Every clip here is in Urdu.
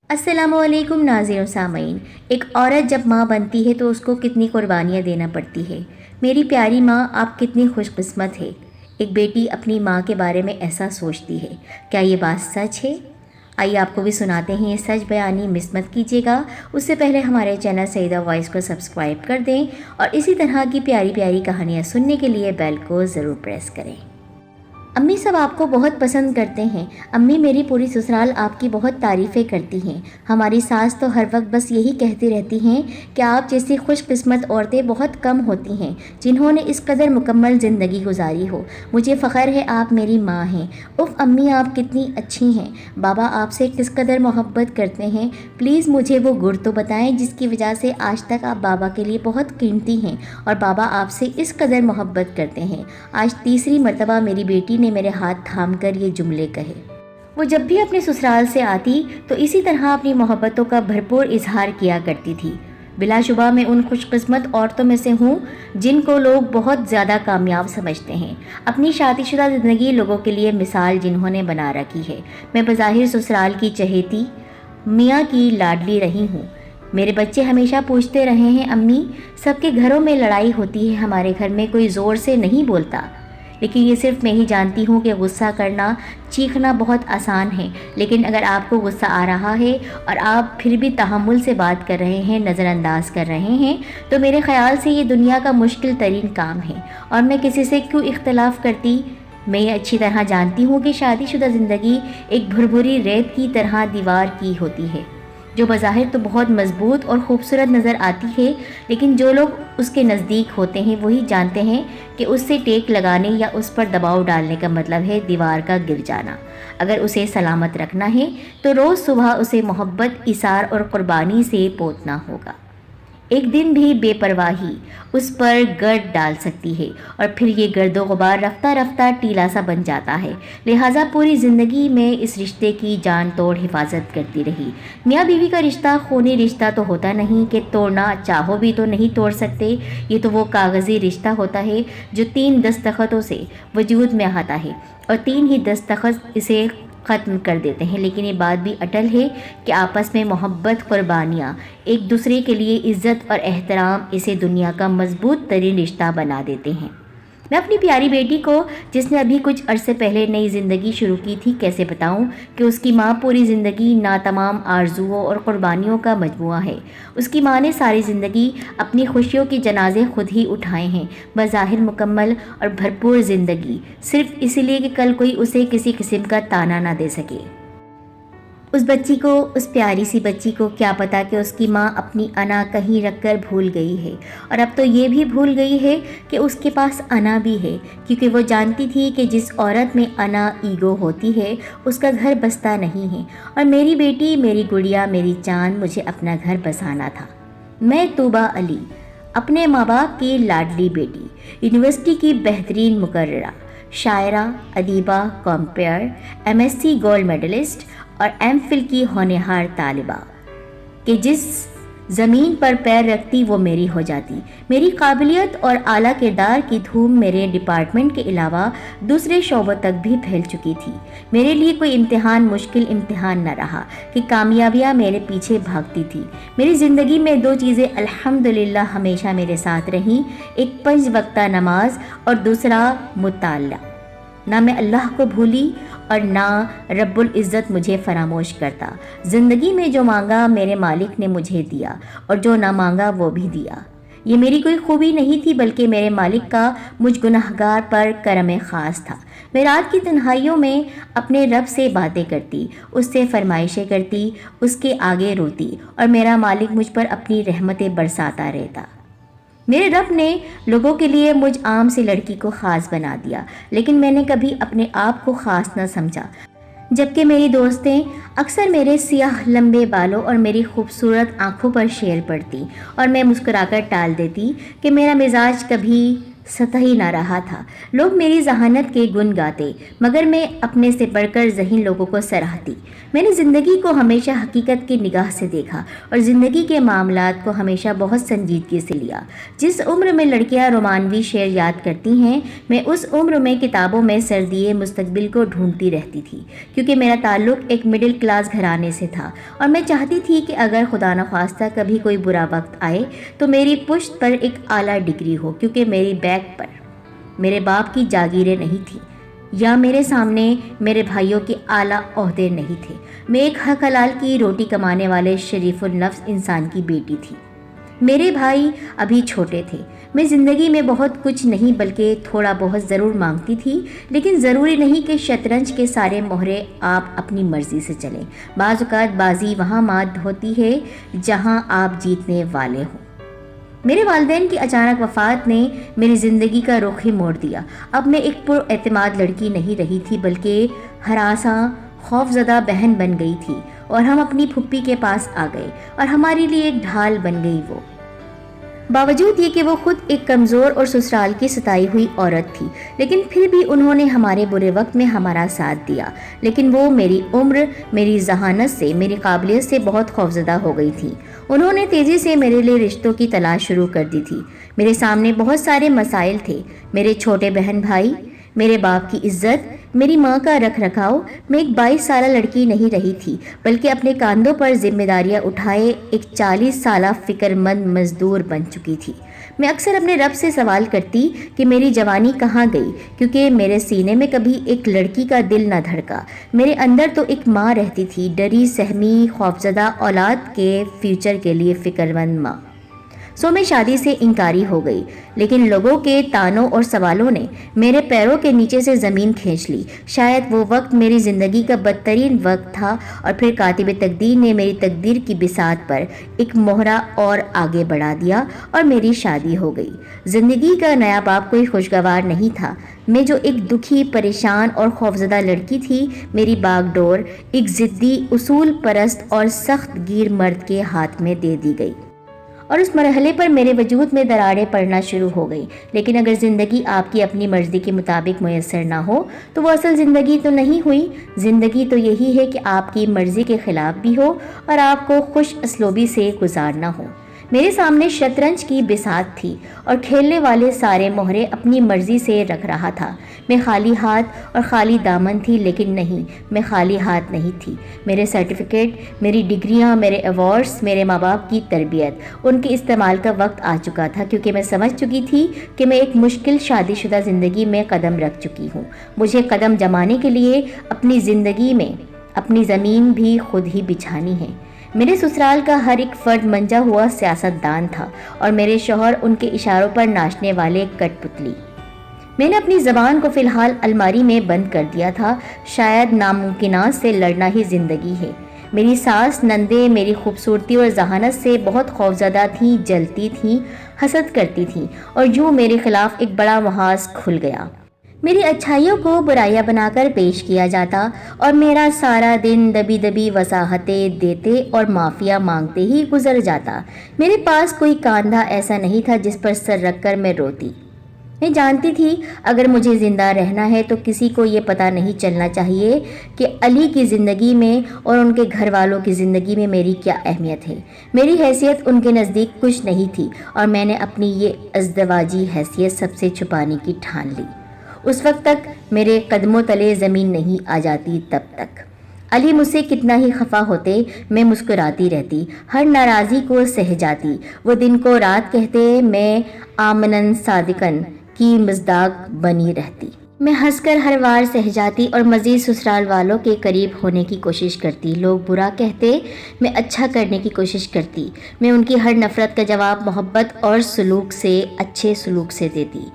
السلام علیکم ناظرین و سامعین۔ ایک عورت جب ماں بنتی ہے تو اس کو کتنی قربانیاں دینا پڑتی ہے۔ میری پیاری ماں، آپ کتنی خوش قسمت ہے۔ ایک بیٹی اپنی ماں کے بارے میں ایسا سوچتی ہے۔ کیا یہ بات سچ ہے؟ آئیے آپ کو بھی سناتے ہیں یہ سچ بیانی، مس مت کیجیے گا۔ اس سے پہلے ہمارے چینل سیدہ وائس کو سبسکرائب کر دیں اور اسی طرح کی پیاری پیاری کہانیاں سننے کے لیے بیل کو ضرور پریس کریں۔ امی سب آپ کو بہت پسند کرتے ہیں۔ امی، میری پوری سسرال آپ کی بہت تعریفیں کرتی ہیں۔ ہماری ساس تو ہر وقت بس یہی کہتی رہتی ہیں کہ آپ جیسی خوش قسمت عورتیں بہت کم ہوتی ہیں جنہوں نے اس قدر مکمل زندگی گزاری ہو۔ مجھے فخر ہے آپ میری ماں ہیں۔ اف امی، آپ کتنی اچھی ہیں۔ بابا آپ سے کس قدر محبت کرتے ہیں۔ پلیز مجھے وہ گر تو بتائیں جس کی وجہ سے آج تک آپ بابا کے لیے بہت قیمتی ہیں اور بابا آپ سے اس قدر محبت کرتے ہیں۔ آج تیسری مرتبہ میری بیٹی نے میرے ہاتھ تھام کر یہ جملے کہے۔ وہ جب بھی اپنے سسرال سے آتی تو اسی طرح اپنی محبتوں کا بھرپور اظہار کیا کرتی تھی۔ بلا شبہ میں ان خوش قسمت عورتوں میں سے ہوں جن کو لوگ بہت زیادہ کامیاب سمجھتے ہیں۔ اپنی شادی شدہ زندگی لوگوں کے لیے مثال جنہوں نے بنا رکھی ہے۔ میں بظاہر سسرال کی چہیتی، میاں کی لاڈلی رہی ہوں۔ میرے بچے ہمیشہ پوچھتے رہے ہیں، امی سب کے گھروں میں لڑائی ہوتی ہے، ہمارے گھر میں کوئی زور سے نہیں بولتا۔ لیکن یہ صرف میں ہی جانتی ہوں کہ غصہ کرنا، چیخنا بہت آسان ہے، لیکن اگر آپ کو غصہ آ رہا ہے اور آپ پھر بھی تحمل سے بات کر رہے ہیں، نظر انداز کر رہے ہیں، تو میرے خیال سے یہ دنیا کا مشکل ترین کام ہے۔ اور میں کسی سے کیوں اختلاف کرتی؟ میں یہ اچھی طرح جانتی ہوں کہ شادی شدہ زندگی ایک بھربھری ریت کی طرح دیوار کی ہوتی ہے جو بظاہر تو بہت مضبوط اور خوبصورت نظر آتی ہے، لیکن جو لوگ اس کے نزدیک ہوتے ہیں وہی جانتے ہیں کہ اس سے ٹیک لگانے یا اس پر دباؤ ڈالنے کا مطلب ہے دیوار کا گر جانا۔ اگر اسے سلامت رکھنا ہے تو روز صبح اسے محبت، ایثار اور قربانی سے پوتنا ہوگا۔ ایک دن بھی بے پرواہی اس پر گرد ڈال سکتی ہے اور پھر یہ گرد و غبار رفتہ رفتہ ٹیلا سا بن جاتا ہے۔ لہٰذا پوری زندگی میں اس رشتے کی جان توڑ حفاظت کرتی رہی۔ میاں بیوی کا رشتہ خونی رشتہ تو ہوتا نہیں کہ توڑنا چاہو بھی تو نہیں توڑ سکتے۔ یہ تو وہ کاغذی رشتہ ہوتا ہے جو 3 دستخطوں سے وجود میں آتا ہے اور 3 ہی دستخط اسے ختم کر دیتے ہیں، لیکن یہ بات بھی اٹل ہے کہ آپس میں محبت، قربانیاں، ایک دوسرے کے لیے عزت اور احترام اسے دنیا کا مضبوط ترین رشتہ بنا دیتے ہیں۔ میں اپنی پیاری بیٹی کو، جس نے ابھی کچھ عرصے پہلے نئی زندگی شروع کی تھی، کیسے بتاؤں کہ اس کی ماں پوری زندگی ناتمام آرزوؤں اور قربانیوں کا مجموعہ ہے۔ اس کی ماں نے ساری زندگی اپنی خوشیوں کے جنازے خود ہی اٹھائے ہیں، بظاہر مکمل اور بھرپور زندگی، صرف اس لیے کہ کل کوئی اسے کسی قسم کا طعنہ نہ دے سکے۔ اس بچی کو، اس پیاری سی بچی کو کیا پتا کہ اس کی ماں اپنی انا کہیں رکھ کر بھول گئی ہے، اور اب تو یہ بھی بھول گئی ہے کہ اس کے پاس انا بھی ہے، کیونکہ وہ جانتی تھی کہ جس عورت میں انا، ایگو ہوتی ہے اس کا گھر بستا نہیں ہے۔ اور میری بیٹی، میری گڑیا، میری چاند، مجھے اپنا گھر بسانا تھا۔ میں طوبیٰ علی، اپنے ماں باپ کی لاڈلی بیٹی، یونیورسٹی کی بہترین مقررہ، شاعرہ، ادیبہ، کمپیئر، MSc گولڈ میڈلسٹ اور MPhil کی ہونہار طالبہ، کہ جس زمین پر پیر رکھتی وہ میری ہو جاتی۔ میری قابلیت اور اعلیٰ کردار کی دھوم میرے ڈپارٹمنٹ کے علاوہ دوسرے شعبوں تک بھی پھیل چکی تھی۔ میرے لیے کوئی امتحان مشکل امتحان نہ رہا کہ کامیابیاں میرے پیچھے بھاگتی تھی۔ میری زندگی میں 2 چیزیں الحمدللہ ہمیشہ میرے ساتھ رہیں، ایک 5 وقتہ نماز اور دوسرا مطالعہ۔ نہ میں اللہ کو بھولی اور نہ رب العزت مجھے فراموش کرتا۔ زندگی میں جو مانگا میرے مالک نے مجھے دیا، اور جو نہ مانگا وہ بھی دیا۔ یہ میری کوئی خوبی نہیں تھی بلکہ میرے مالک کا مجھ گناہگار پر کرم خاص تھا۔ میں رات کی تنہائیوں میں اپنے رب سے باتیں کرتی، اس سے فرمائشیں کرتی، اس کے آگے روتی، اور میرا مالک مجھ پر اپنی رحمتیں برساتا رہتا۔ میرے رب نے لوگوں کے لیے مجھ عام سی لڑکی کو خاص بنا دیا، لیکن میں نے کبھی اپنے آپ کو خاص نہ سمجھا، جبکہ میری دوستیں اکثر میرے سیاہ لمبے بالوں اور میری خوبصورت آنکھوں پر شعر پڑھتی اور میں مسکرا کر ٹال دیتی کہ میرا مزاج کبھی سطحی نہ رہا تھا۔ لوگ میری ذہانت کے گن گاتے، مگر میں اپنے سے بڑھ کر ذہین لوگوں کو سراہتی۔ میں نے زندگی کو ہمیشہ حقیقت کی نگاہ سے دیکھا اور زندگی کے معاملات کو ہمیشہ بہت سنجیدگی سے لیا۔ جس عمر میں لڑکیاں رومانوی شعر یاد کرتی ہیں، میں اس عمر میں کتابوں میں سردیے مستقبل کو ڈھونڈتی رہتی تھی، کیونکہ میرا تعلق ایک مڈل کلاس گھرانے سے تھا اور میں چاہتی تھی کہ اگر خدا نخواستہ کبھی کوئی برا وقت آئے تو میری پشت پر ایک اعلیٰ ڈگری ہو، کیونکہ میری بیک پر میرے باپ کی جاگیریں نہیں تھیں یا میرے سامنے میرے بھائیوں کے اعلیٰ عہدے نہیں تھے۔ میں ایک حق حلال کی روٹی کمانے والے شریف النفس انسان کی بیٹی تھی۔ میرے بھائی ابھی چھوٹے تھے۔ میں زندگی میں بہت کچھ نہیں بلکہ تھوڑا بہت ضرور مانگتی تھی، لیکن ضروری نہیں کہ شطرنج کے سارے مہرے آپ اپنی مرضی سے چلیں۔ بعض اوقات بازی وہاں مات ہوتی ہے جہاں آپ جیتنے والے ہوں۔ میرے والدین کی اچانک وفات نے میری زندگی کا رخ ہی موڑ دیا۔ اب میں ایک پر اعتماد لڑکی نہیں رہی تھی بلکہ ہراساں خوف زدہ بہن بن گئی تھی، اور ہم اپنی پھپھی کے پاس آ گئے اور ہمارے لیے ایک ڈھال بن گئی وہ۔ باوجود یہ کہ وہ خود ایک کمزور اور سسرال کی ستائی ہوئی عورت تھی، لیکن پھر بھی انہوں نے ہمارے برے وقت میں ہمارا ساتھ دیا۔ لیکن وہ میری عمر، میری ذہانت سے، میری قابلیت سے بہت خوفزدہ ہو گئی تھی۔ انہوں نے تیزی سے میرے لیے رشتوں کی تلاش شروع کر دی تھی۔ میرے سامنے بہت سارے مسائل تھے، میرے چھوٹے بہن بھائی، میرے باپ کی عزت، میری ماں کا رکھ رکھاؤ۔ میں ایک 22 سالہ لڑکی نہیں رہی تھی بلکہ اپنے کاندھوں پر ذمہ داریاں اٹھائے ایک 40 سالہ فکر مند مزدور بن چکی تھی۔ میں اکثر اپنے رب سے سوال کرتی کہ میری جوانی کہاں گئی، کیونکہ میرے سینے میں کبھی ایک لڑکی کا دل نہ دھڑکا۔ میرے اندر تو ایک ماں رہتی تھی، ڈری سہمی خوفزدہ اولاد کے فیوچر کے لیے فکر مند ماں۔ میں شادی سے انکاری ہو گئی، لیکن لوگوں کے طعنوں اور سوالوں نے میرے پیروں کے نیچے سے زمین کھینچ لی۔ شاید وہ وقت میری زندگی کا بدترین وقت تھا، اور پھر کاتب تقدیر نے میری تقدیر کی بساط پر ایک مہرہ اور آگے بڑھا دیا اور میری شادی ہو گئی۔ زندگی کا نیا باب کوئی خوشگوار نہیں تھا۔ میں جو ایک دکھی، پریشان اور خوفزدہ لڑکی تھی، میری باغ ڈور ایک ضدی، اصول پرست اور سخت گیر مرد کے ہاتھ میں دے دی گئی، اور اس مرحلے پر میرے وجود میں دراڑیں پڑنا شروع ہو گئی۔ لیکن اگر زندگی آپ کی اپنی مرضی کے مطابق میسر نہ ہو تو وہ اصل زندگی تو نہیں ہوئی۔ زندگی تو یہی ہے کہ آپ کی مرضی کے خلاف بھی ہو اور آپ کو خوش اسلوبی سے گزارنا ہو۔ میرے سامنے شطرنج کی بساط تھی اور کھیلنے والے سارے مہرے اپنی مرضی سے رکھ رہا تھا۔ میں خالی ہاتھ اور خالی دامن تھی، لیکن نہیں، میں خالی ہاتھ نہیں تھی۔ میرے سرٹیفکیٹ، میری ڈگریاں، میرے ایوارڈز، میرے ماں باپ کی تربیت، ان کے استعمال کا وقت آ چکا تھا، کیونکہ میں سمجھ چکی تھی کہ میں ایک مشکل شادی شدہ زندگی میں قدم رکھ چکی ہوں۔ مجھے قدم جمانے کے لیے اپنی زندگی میں اپنی زمین بھی خود ہی بچھانی ہے۔ میرے سسرال کا ہر ایک فرد منجا ہوا سیاست دان تھا، اور میرے شوہر ان کے اشاروں پر ناچنے والے کٹ پتلی۔ میں نے اپنی زبان کو فی الحال الماری میں بند کر دیا تھا۔ شاید ناممکنات سے لڑنا ہی زندگی ہے۔ میری ساس نندیں میری خوبصورتی اور ذہانت سے بہت خوفزدہ تھیں، جلتی تھیں، حسد کرتی تھیں، اور یوں میرے خلاف ایک بڑا محاذ کھل گیا۔ میری اچھائیوں کو برائیاں بنا کر پیش کیا جاتا، اور میرا سارا دن دبی دبی وضاحتیں دیتے اور معافیاں مانگتے ہی گزر جاتا۔ میرے پاس کوئی کاندھا ایسا نہیں تھا جس پر سر رکھ کر میں روتی۔ میں جانتی تھی اگر مجھے زندہ رہنا ہے تو کسی کو یہ پتہ نہیں چلنا چاہیے کہ علی کی زندگی میں اور ان کے گھر والوں کی زندگی میں میری کیا اہمیت ہے۔ میری حیثیت ان کے نزدیک کچھ نہیں تھی، اور میں نے اپنی یہ ازدواجی حیثیت سب سے چھپانے کی ٹھان لی۔ اس وقت تک میرے قدموں تلے زمین نہیں آ جاتی، تب تک علی مجھ سے کتنا ہی خفا ہوتے، میں مسکراتی رہتی، ہر ناراضی کو سہ جاتی۔ وہ دن کو رات کہتے، میں آمنن صادقن کی مصداق بنی رہتی۔ میں ہنس کر ہر وار سہ جاتی اور مزید سسرال والوں کے قریب ہونے کی کوشش کرتی۔ لوگ برا کہتے، میں اچھا کرنے کی کوشش کرتی۔ میں ان کی ہر نفرت کا جواب محبت اور سلوک سے، اچھے سلوک سے دیتی۔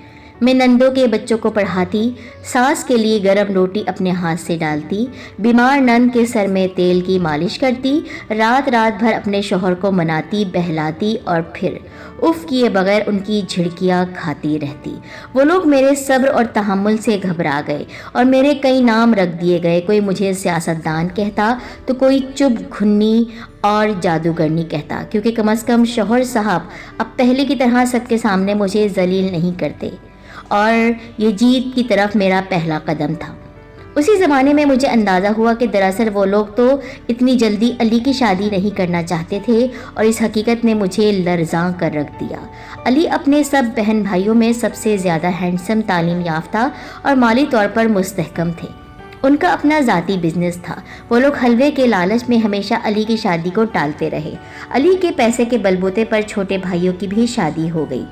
میں نندوں کے بچوں کو پڑھاتی، ساس کے لیے گرم روٹی اپنے ہاتھ سے ڈالتی، بیمار نند کے سر میں تیل کی مالش کرتی، رات رات بھر اپنے شوہر کو مناتی، بہلاتی، اور پھر اف کیے بغیر ان کی جھڑکیاں کھاتی رہتی۔ وہ لوگ میرے صبر اور تحمل سے گھبرا گئے اور میرے کئی نام رکھ دیے گئے۔ کوئی مجھے سیاستدان کہتا تو کوئی چپ گھنی اور جادوگرنی کہتا، کیونکہ کم از کم شوہر صاحب اب پہلے کی طرح سب کے سامنے مجھے ذلیل نہیں کرتے۔ اور یہ جیت کی طرف میرا پہلا قدم تھا۔ اسی زمانے میں مجھے اندازہ ہوا کہ دراصل وہ لوگ تو اتنی جلدی علی کی شادی نہیں کرنا چاہتے تھے، اور اس حقیقت نے مجھے لرزاں کر رکھ دیا۔ علی اپنے سب بہن بھائیوں میں سب سے زیادہ ہینڈسم، تعلیم یافتہ اور مالی طور پر مستحکم تھے۔ ان کا اپنا ذاتی بزنس تھا۔ وہ لوگ حلوے کے لالچ میں ہمیشہ علی کی شادی کو ٹالتے رہے۔ علی کے پیسے کے بلبوتے پر چھوٹے بھائیوں کی بھی شادی ہو گئی،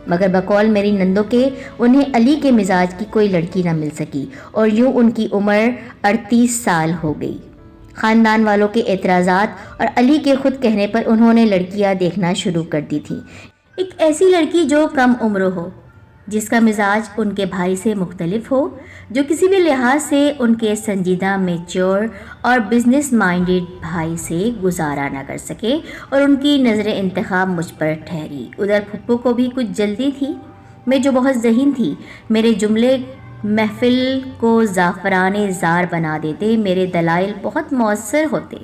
مگر بقول میری نندوں کے انہیں علی کے مزاج کی کوئی لڑکی نہ مل سکی، اور یوں ان کی عمر 38 سال ہو گئی۔ خاندان والوں کے اعتراضات اور علی کے خود کہنے پر انہوں نے لڑکیاں دیکھنا شروع کر دی تھی۔ ایک ایسی لڑکی جو کم عمر ہو، جس کا مزاج ان کے بھائی سے مختلف ہو، جو کسی بھی لحاظ سے ان کے سنجیدہ، میچور اور بزنس مائنڈڈ بھائی سے گزارا نہ کر سکے، اور ان کی نظر انتخاب مجھ پر ٹھہری۔ ادھر پھپھو کو بھی کچھ جلدی تھی، میں جو بہت ذہین تھی۔ میرے جملے محفل کو زعفران زار بنا دیتے، میرے دلائل بہت مؤثر ہوتے،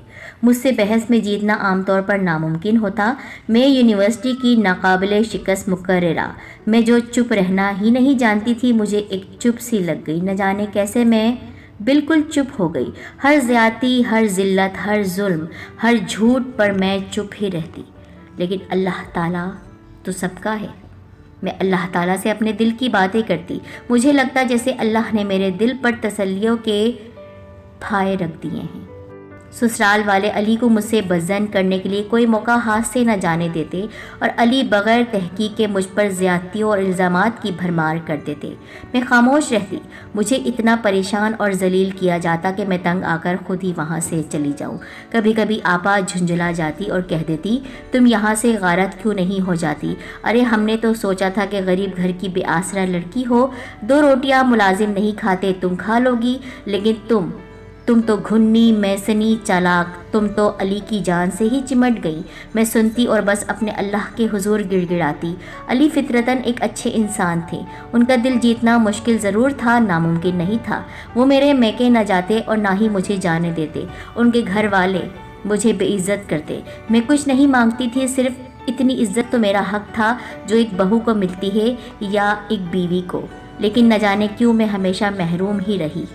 مجھ سے بحث میں جیتنا عام طور پر ناممکن ہوتا۔ میں یونیورسٹی کی ناقابل شکست مقررہ، میں جو چپ رہنا ہی نہیں جانتی تھی، مجھے ایک چپ سی لگ گئی۔ نہ جانے کیسے میں بالکل چپ ہو گئی۔ ہر زیادتی، ہر ذلت، ہر ظلم، ہر جھوٹ پر میں چپ ہی رہتی۔ لیکن اللہ تعالیٰ تو سب کا ہے۔ میں اللہ تعالیٰ سے اپنے دل کی باتیں کرتی۔ مجھے لگتا جیسے اللہ نے میرے دل پر تسلیوں کے پھائے رکھ دیے ہیں۔ سسرال والے علی کو مجھ سے بدظن کرنے کے لیے کوئی موقع ہاتھ سے نہ جانے دیتے، اور علی بغیر تحقیق کے مجھ پر زیادتیوں اور الزامات کی بھرمار کر دیتے۔ میں خاموش رہتی۔ مجھے اتنا پریشان اور ذلیل کیا جاتا کہ میں تنگ آ کر خود ہی وہاں سے چلی جاؤں۔ کبھی کبھی آپا جھنجھلا جاتی اور کہہ دیتی، تم یہاں سے غارت کیوں نہیں ہو جاتی؟ ارے ہم نے تو سوچا تھا کہ غریب گھر کی بے آسرا لڑکی ہو، 2 روٹیاں ملازم نہیں کھاتے، تم کھا لو گی، لیکن تم تو گھنی، میسنی، چالاک، تم تو علی کی جان سے ہی چمٹ گئی۔ میں سنتی اور بس اپنے اللہ کے حضور گڑ گڑاتی۔ علی فطرتاً ایک اچھے انسان تھے۔ ان کا دل جیتنا مشکل ضرور تھا، ناممکن نہیں تھا۔ وہ میرے میکے نہ جاتے اور نہ ہی مجھے جانے دیتے۔ ان کے گھر والے مجھے بے عزت کرتے۔ میں کچھ نہیں مانگتی تھی، صرف اتنی عزت تو میرا حق تھا جو ایک بہو کو ملتی ہے یا ایک بیوی کو، لیکن نہ جانے کیوں میں ہمیشہ محروم ہی رہی۔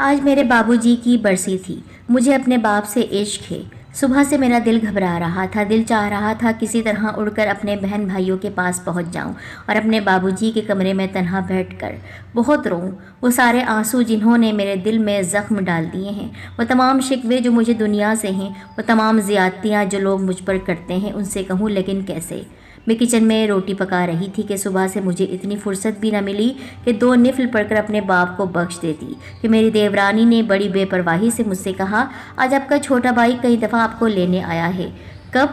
آج میرے بابو جی کی برسی تھی۔ مجھے اپنے باپ سے عشق ہے۔ صبح سے میرا دل گھبرا رہا تھا، دل چاہ رہا تھا کسی طرح اڑ کر اپنے بہن بھائیوں کے پاس پہنچ جاؤں اور اپنے بابو جی کے کمرے میں تنہا بیٹھ کر بہت روؤں۔ وہ سارے آنسو جنہوں نے میرے دل میں زخم ڈال دیے ہیں، وہ تمام شکوے جو مجھے دنیا سے ہیں، وہ تمام زیادتیاں جو لوگ مجھ پر کرتے ہیں، ان سے کہوں لیکن کیسے؟ میں کچن میں روٹی پکا رہی تھی کہ صبح سے مجھے اتنی فرصت بھی نہ ملی کہ 2 نفل پڑھ کر اپنے باپ کو بخش دیتی کہ میری دیورانی نے بڑی بے پرواہی سے مجھ سے کہا، آج آپ کا چھوٹا بھائی کئی دفعہ آپ کو لینے آیا ہے۔ کب؟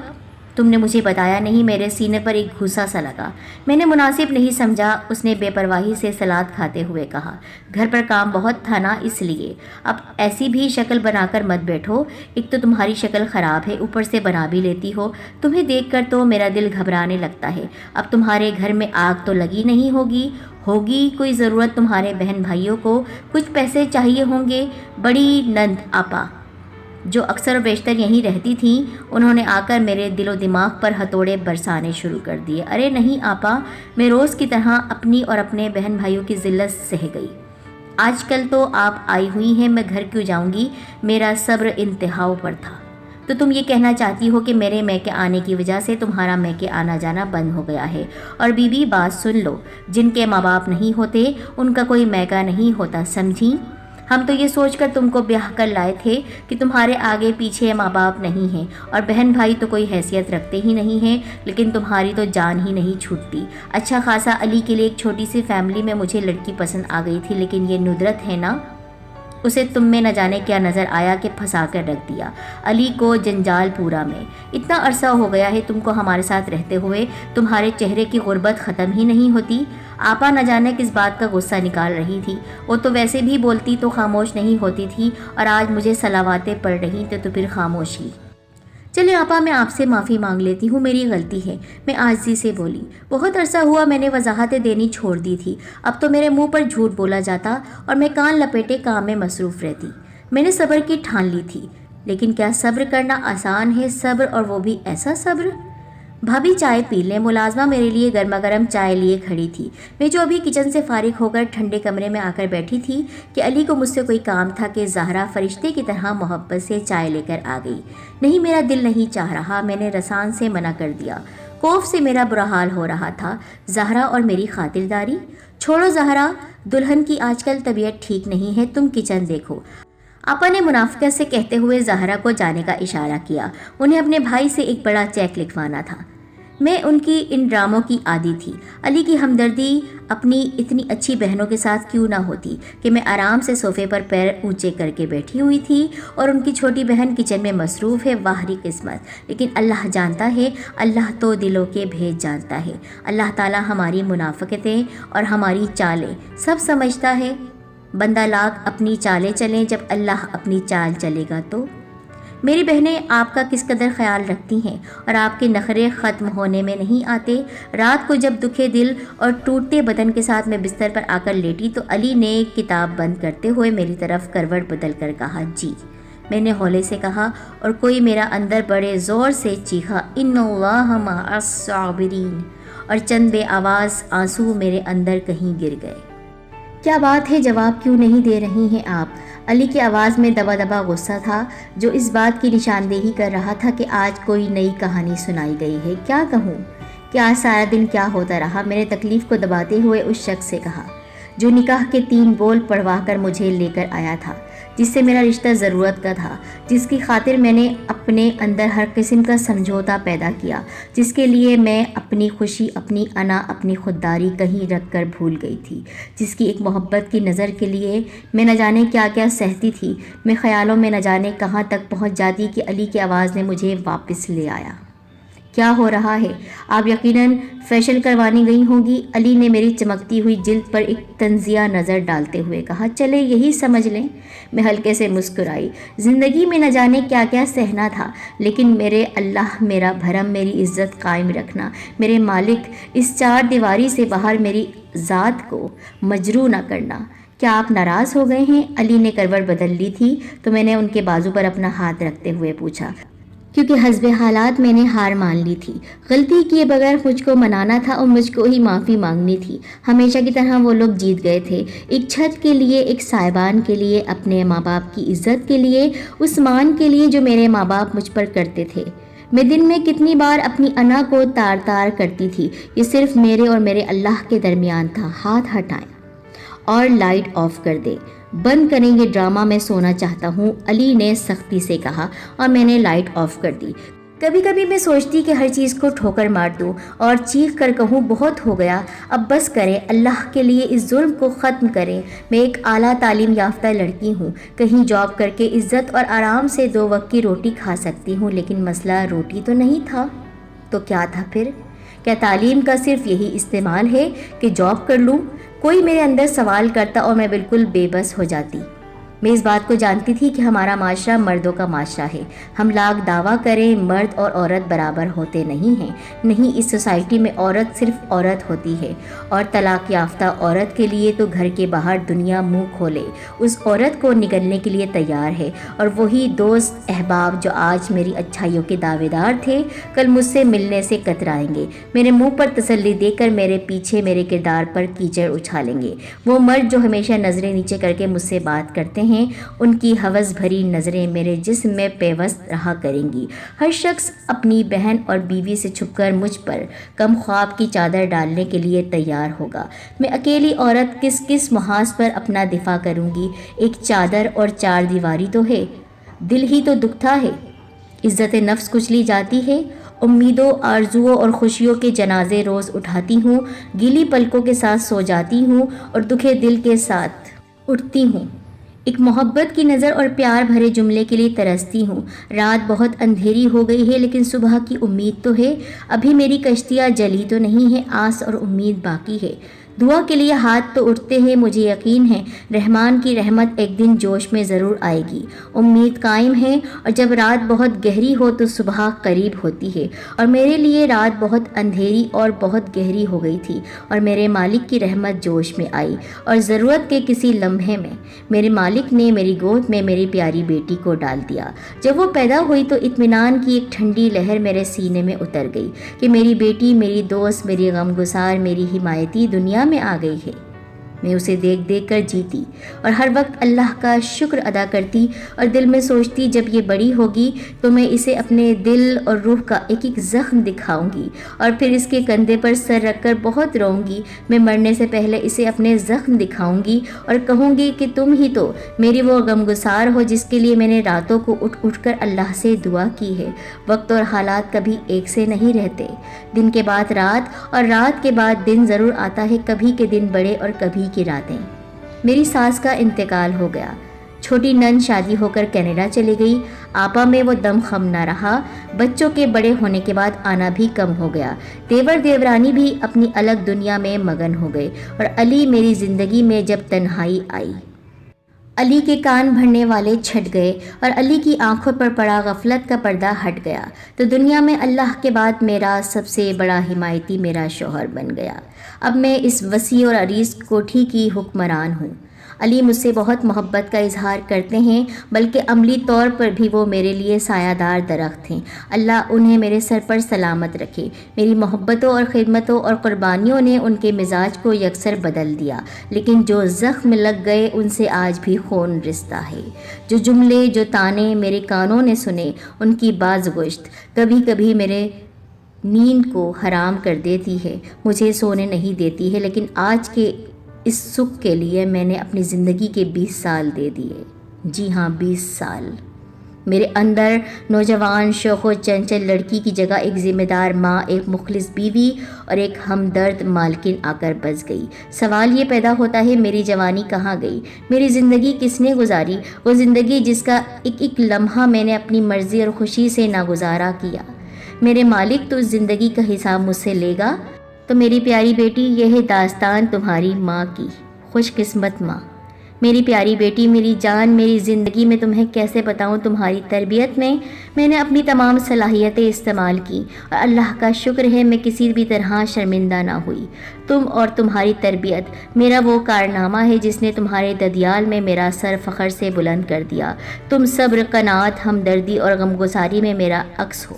تم نے مجھے بتایا نہیں۔ میرے سینے پر ایک گھوسا سا لگا۔ میں نے مناسب نہیں سمجھا، اس نے بے پرواہی سے سلاد کھاتے ہوئے کہا۔ گھر پر کام بہت تھا نا، اس لیے۔ اب ایسی بھی شکل بنا کر مت بیٹھو، ایک تو تمہاری شکل خراب ہے، اوپر سے بنا بھی لیتی ہو۔ تمہیں دیکھ کر تو میرا دل گھبرانے لگتا ہے۔ اب تمہارے گھر میں آگ تو لگی نہیں ہوگی کوئی ضرورت تمہارے بہن بھائیوں کو کچھ پیسے چاہیے ہوں گے۔ بڑی نند آپا جو اکثر و بیشتر یہیں رہتی تھیں، انہوں نے آ کر میرے دل و دماغ پر ہتھوڑے برسانے شروع کر دیے۔ ارے نہیں آپا، میں روز کی طرح اپنی اور اپنے بہن بھائیوں کی ذلت سہ گئی۔ آج کل تو آپ آئی ہوئی ہیں، میں گھر کیوں جاؤں گی؟ میرا صبر انتہاؤں پر تھا۔ تو تم یہ کہنا چاہتی ہو کہ میرے میکے آنے کی وجہ سے تمہارا میکے آنا جانا بند ہو گیا ہے؟ اور بی بی بات سن لو، جن کے ماں باپ نہیں ہوتے ان کا کوئی میکا نہیں ہوتا، سمجھی؟ ہم تو یہ سوچ کر تم کو بیاہ کر لائے تھے کہ تمہارے آگے پیچھے ماں باپ نہیں ہیں اور بہن بھائی تو کوئی حیثیت رکھتے ہی نہیں ہیں، لیکن تمہاری تو جان ہی نہیں چھوٹتی۔ اچھا خاصا علی کے لیے ایک چھوٹی سی فیملی میں مجھے لڑکی پسند آ گئی تھی، لیکن یہ ندرت ہے نا، اسے تم میں نہ جانے کیا نظر آیا کہ پھنسا کر رکھ دیا علی کو جنجال پورا میں۔ اتنا عرصہ ہو گیا ہے تم کو ہمارے ساتھ رہتے ہوئے، تمہارے چہرے کی غربت ختم ہی نہیں ہوتی۔ آپا نہ جانے کس بات کا غصہ نکال رہی تھی، وہ تو ویسے بھی بولتی تو خاموش نہیں ہوتی تھی، اور آج مجھے صلواتیں پڑ رہی تو پھر خاموشی۔ چلے آپا، میں آپ سے معافی مانگ لیتی ہوں، میری غلطی ہے، میں عاجزی سے بولی۔ بہت عرصہ ہوا میں نے وضاحتیں دینی چھوڑ دی تھی، اب تو میرے منہ پر جھوٹ بولا جاتا اور میں کان لپیٹے کام میں مصروف رہتی۔ میں نے صبر کی ٹھان لی تھی، لیکن کیا صبر کرنا آسان ہے؟ صبر، اور وہ بھی ایسا صبر؟ بھابھی چائے پی لیں۔ ملازمہ میرے لیے گرما گرم چائے لیے کھڑی تھی۔ میں جو ابھی کچن سے فارغ ہو کر ٹھنڈے کمرے میں آ کر بیٹھی تھی کہ علی کو مجھ سے کوئی کام تھا کہ زہرا فرشتے کی طرح محبت سے چائے لے کر آ گئی۔ نہیں، میرا دل نہیں چاہ رہا، میں نے رسان سے منع کر دیا۔ خوف سے میرا برا حال ہو رہا تھا۔ زہرا اور میری خاطرداری؟ چھوڑو زہرا، دلہن کی آج کل طبیعت ٹھیک نہیں ہے، تم کچن دیکھو۔ آپا نے منافقت سے کہتے ہوئے زہرا کو جانے کا اشارہ کیا۔ انہیں اپنے بھائی سے ایک بڑا چیک لکھوانا تھا۔ میں ان کی ان ڈراموں کی عادی تھی۔ علی کی ہمدردی اپنی اتنی اچھی بہنوں کے ساتھ کیوں نہ ہوتی کہ میں آرام سے صوفے پر پیر اونچے کر کے بیٹھی ہوئی تھی اور ان کی چھوٹی بہن کچن میں مصروف ہے۔ واہری قسمت! لیکن اللہ جانتا ہے، اللہ تو دلوں کے بھید جانتا ہے۔ اللہ تعالیٰ ہماری منافقتیں اور ہماری چالیں سب سمجھتا ہے۔ بندہ لاکھ اپنی چالیں چلیں، جب اللہ اپنی چال چلے گا تو۔ میری بہنیں آپ کا کس قدر خیال رکھتی ہیں اور آپ کے نخرے ختم ہونے میں نہیں آتے۔ رات کو جب دکھے دل اور ٹوٹتے بدن کے ساتھ میں بستر پر آ کر لیٹی تو علی نے کتاب بند کرتے ہوئے میری طرف کروٹ بدل کر کہا، جی۔ میں نے ہولے سے کہا اور کوئی میرا اندر بڑے زور سے چیخا، ان اللہ مع الصابرین، اور چند بے آواز آنسو میرے اندر کہیں گر گئے۔ کیا بات ہے، جواب کیوں نہیں دے رہی ہیں آپ؟ علی کی آواز میں دبا دبا غصہ تھا جو اس بات کی نشاندہی کر رہا تھا کہ آج کوئی نئی کہانی سنائی گئی ہے۔ کیا کہوں کہ آج سارا دن کیا ہوتا رہا؟ میں نے تکلیف کو دباتے ہوئے اس شخص سے کہا جو نکاح کے 3 بول پڑھوا کر مجھے لے کر آیا تھا، جس سے میرا رشتہ ضرورت کا تھا، جس کی خاطر میں نے اپنے اندر ہر قسم کا سمجھوتا پیدا کیا، جس کے لیے میں اپنی خوشی، اپنی انا، اپنی خودداری کہیں رکھ کر بھول گئی تھی، جس کی ایک محبت کی نظر کے لیے میں نہ جانے کیا کیا سہتی تھی۔ میں خیالوں میں نہ جانے کہاں تک پہنچ جاتی کہ علی کی آواز نے مجھے واپس لے آیا۔ کیا ہو رہا ہے؟ آپ یقیناً فیشل کروانے گئی ہوں گی۔ علی نے میری چمکتی ہوئی جلد پر ایک طنزیہ نظر ڈالتے ہوئے کہا، چلے یہی سمجھ لیں۔ میں ہلکے سے مسکرائی۔ زندگی میں نہ جانے کیا کیا سہنا تھا، لیکن میرے اللہ، میرا بھرم، میری عزت قائم رکھنا، میرے مالک، اس 4 دیواری سے باہر میری ذات کو مجروح نہ کرنا۔ کیا آپ ناراض ہو گئے ہیں؟ علی نے کروٹ بدل لی تھی تو میں نے ان کے بازو پر اپنا ہاتھ رکھتے ہوئے پوچھا، کیونکہ حسب حالات میں نے ہار مان لی تھی۔ غلطی کیے بغیر مجھ کو منانا تھا اور مجھ کو ہی معافی مانگنی تھی۔ ہمیشہ کی طرح وہ لوگ جیت گئے تھے، ایک چھت کے لیے، ایک سائبان کے لیے، اپنے ماں باپ کی عزت کے لیے، اس مان کے لیے جو میرے ماں باپ مجھ پر کرتے تھے۔ میں دن میں کتنی بار اپنی انا کو تار تار کرتی تھی۔ یہ صرف میرے اور میرے اللہ کے درمیان تھا۔ ہاتھ ہٹائیں اور لائٹ آف کر دے۔ بند کریں یہ ڈرامہ، میں سونا چاہتا ہوں، علی نے سختی سے کہا اور میں نے لائٹ آف کر دی۔ کبھی کبھی میں سوچتی کہ ہر چیز کو ٹھوکر مار دوں اور چیخ کر کہوں، بہت ہو گیا، اب بس کریں، اللہ کے لیے اس ظلم کو ختم کریں۔ میں ایک اعلیٰ تعلیم یافتہ لڑکی ہوں، کہیں جاب کر کے عزت اور آرام سے 2 وقت کی روٹی کھا سکتی ہوں، لیکن مسئلہ روٹی تو نہیں تھا۔ تو کیا تھا پھر؟ کیا تعلیم کا صرف یہی استعمال ہے کہ جاب کر لوں؟ کوئی میرے اندر سوال کرتا اور میں بالکل بے بس ہو جاتی۔ میں اس بات کو جانتی تھی کہ ہمارا معاشرہ مردوں کا معاشرہ ہے۔ ہم لاکھ دعویٰ کریں، مرد اور عورت برابر ہوتے نہیں ہیں۔ نہیں، اس سوسائٹی میں عورت صرف عورت ہوتی ہے، اور طلاق یافتہ عورت کے لیے تو گھر کے باہر دنیا منہ کھولے اس عورت کو نگلنے کے لیے تیار ہے، اور وہی دوست احباب جو آج میری اچھائیوں کے دعوے دار تھے، کل مجھ سے ملنے سے کترائیں گے، میرے منہ پر تسلی دے کر میرے پیچھے میرے کردار پر کیچڑ اچھالیں گے۔ وہ مرد جو ہمیشہ نظریں نیچے کر کے مجھ سے بات کرتے ہیں، ان کی ہوس بھری نظریں میرے جسم میں پیوست رہا کریں گی۔ ہر شخص اپنی بہن اور بیوی سے چھپ کر مجھ پر کم خواب کی چادر ڈالنے کے لیے تیار ہوگا۔ میں اکیلی عورت کس کس محاذ پر اپنا دفاع کروں گی؟ ایک چادر اور 4 دیواری تو ہے، دل ہی تو دکھتا ہے، عزت نفس کچلی جاتی ہے، امیدوں، آرزوؤں اور خوشیوں کے جنازے روز اٹھاتی ہوں، گیلی پلکوں کے ساتھ سو جاتی ہوں اور دکھے دل کے ساتھ اٹھتی ہوں، ایک محبت کی نظر اور پیار بھرے جملے کے لیے ترستی ہوں۔ رات بہت اندھیری ہو گئی ہے، لیکن صبح کی امید تو ہے، ابھی میری کشتیاں جلی تو نہیں ہے، آس اور امید باقی ہے۔ دعا کے لیے ہاتھ تو اٹھتے ہیں، مجھے یقین ہے رحمان کی رحمت ایک دن جوش میں ضرور آئے گی۔ امید قائم ہے، اور جب رات بہت گہری ہو تو صبح قریب ہوتی ہے، اور میرے لیے رات بہت اندھیری اور بہت گہری ہو گئی تھی، اور میرے مالک کی رحمت جوش میں آئی، اور ضرورت کے کسی لمحے میں میرے مالک نے میری گود میں میری پیاری بیٹی کو ڈال دیا۔ جب وہ پیدا ہوئی تو اطمینان کی ایک ٹھنڈی لہر میرے سینے میں اتر گئی کہ میری بیٹی، میری دوست، میری غمگسار، میری حمایتی دنیا میں آ گئی ہے۔ میں اسے دیکھ دیکھ کر جیتی اور ہر وقت اللہ کا شکر ادا کرتی، اور دل میں سوچتی جب یہ بڑی ہوگی تو میں اسے اپنے دل اور روح کا ایک ایک زخم دکھاؤں گی، اور پھر اس کے کندھے پر سر رکھ کر بہت روؤں گی۔ میں مرنے سے پہلے اسے اپنے زخم دکھاؤں گی اور کہوں گی کہ تم ہی تو میری وہ غمگسار ہو جس کے لیے میں نے راتوں کو اٹھ اٹھ کر اللہ سے دعا کی ہے۔ وقت اور حالات کبھی ایک سے نہیں رہتے، دن کے بعد رات اور رات کے بعد دن ضرور آتا ہے، کبھی کے دن بڑے اور کبھی کی راتیں۔ میری ساس کا انتقال ہو گیا، چھوٹی نند شادی ہو کر کینیڈا چلی گئی، آپا میں وہ دم خم نہ رہا، بچوں کے بڑے ہونے کے بعد آنا بھی کم ہو گیا، دیور دیورانی بھی اپنی الگ دنیا میں مگن ہو گئے، اور علی میری زندگی میں جب تنہائی آئی، علی کے کان بھرنے والے چھٹ گئے، اور علی کی آنکھوں پر پڑا غفلت کا پردہ ہٹ گیا، تو دنیا میں اللہ کے بعد میرا سب سے بڑا حمایتی میرا شوہر بن گیا۔ اب میں اس وسیع اور عریض کوٹھی کی حکمران ہوں۔ علی مجھ سے بہت محبت کا اظہار کرتے ہیں، بلکہ عملی طور پر بھی وہ میرے لیے سایہ دار درخت ہیں۔ اللہ انہیں میرے سر پر سلامت رکھے۔ میری محبتوں اور خدمتوں اور قربانیوں نے ان کے مزاج کو یکسر بدل دیا، لیکن جو زخم لگ گئے ان سے آج بھی خون رستا ہے۔ جو جملے، جو طعنے میرے کانوں نے سنے، ان کی بازگشت کبھی کبھی میرے نیند کو حرام کر دیتی ہے، مجھے سونے نہیں دیتی ہے، لیکن آج کے اس سکھ کے لیے میں نے اپنی زندگی کے 20 سال دے دیے۔ جی ہاں، 20 سال۔ میرے اندر نوجوان شوخ و چنچل لڑکی کی جگہ ایک ذمہ دار ماں، ایک مخلص بیوی اور ایک ہمدرد مالکن آ کر بس گئی۔ سوال یہ پیدا ہوتا ہے، میری جوانی کہاں گئی؟ میری زندگی کس نے گزاری؟ وہ زندگی جس کا ایک ایک لمحہ میں نے اپنی مرضی اور خوشی سے ناگزارا کیا۔ میرے مالک تو اس زندگی کا حساب مجھ سے لے گا۔ تو میری پیاری بیٹی، یہ ہے داستان تمہاری ماں کی، خوش قسمت ماں۔ میری پیاری بیٹی، میری جان، میری زندگی میں تمہیں کیسے بتاؤں، تمہاری تربیت میں نے اپنی تمام صلاحیتیں استعمال کی، اور اللہ کا شکر ہے میں کسی بھی طرح شرمندہ نہ ہوئی۔ تم اور تمہاری تربیت میرا وہ کارنامہ ہے جس نے تمہارے ددیال میں میرا سر فخر سے بلند کر دیا۔ تم صبر، قناعت، ہمدردی اور غمگساری میں میرا عکس ہو۔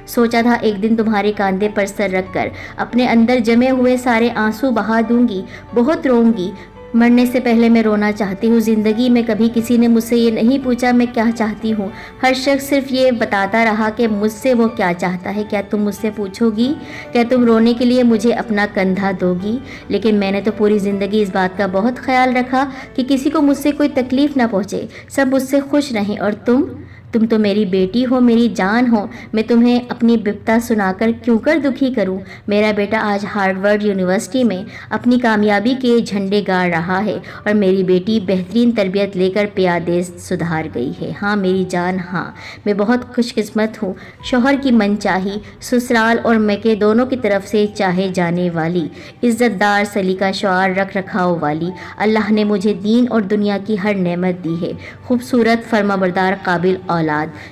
سوچا تھا ایک دن تمہارے کاندھے پر سر رکھ کر اپنے اندر جمے ہوئے سارے آنسو بہا دوں گی، بہت روؤں گی۔ مرنے سے پہلے میں رونا چاہتی ہوں۔ زندگی میں کبھی کسی نے مجھ سے یہ نہیں پوچھا میں کیا چاہتی ہوں، ہر شخص صرف یہ بتاتا رہا کہ مجھ سے وہ کیا چاہتا ہے۔ کیا تم مجھ سے پوچھو گی؟ کیا تم رونے کے لیے مجھے اپنا کندھا دو گی؟ لیکن میں نے تو پوری زندگی اس بات کا بہت خیال رکھا کہ کسی کو مجھ سے کوئی تکلیف نہ پہنچے، سب مجھ سے خوش رہیں، اور تم تو میری بیٹی ہو، میری جان ہو، میں تمہیں اپنی بپتا سنا کر کیوں کر دکھی کروں؟ میرا بیٹا آج ہارورڈ یونیورسٹی میں اپنی کامیابی کے جھنڈے گاڑ رہا ہے، اور میری بیٹی بہترین تربیت لے کر پیادے سدھار گئی ہے۔ ہاں میری جان، ہاں میں بہت خوش قسمت ہوں، شوہر کی من چاہی، سسرال اور میکے دونوں کی طرف سے چاہے جانے والی، عزت دار، سلیقہ شعار، رکھ رکھاؤ والی۔ اللہ نے مجھے دین اور دنیا کی ہر نعمت دی ہے، خوبصورت، فرمانبردار، قابل اولاد۔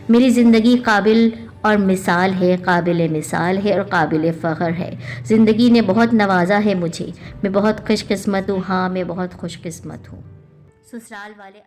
میری زندگی قابل اور مثال ہے، قابل مثال ہے اور قابل فخر ہے۔ زندگی نے بہت نوازا ہے مجھے، میں بہت خوش قسمت ہوں۔ ہاں میں بہت خوش قسمت ہوں۔ سسرال والے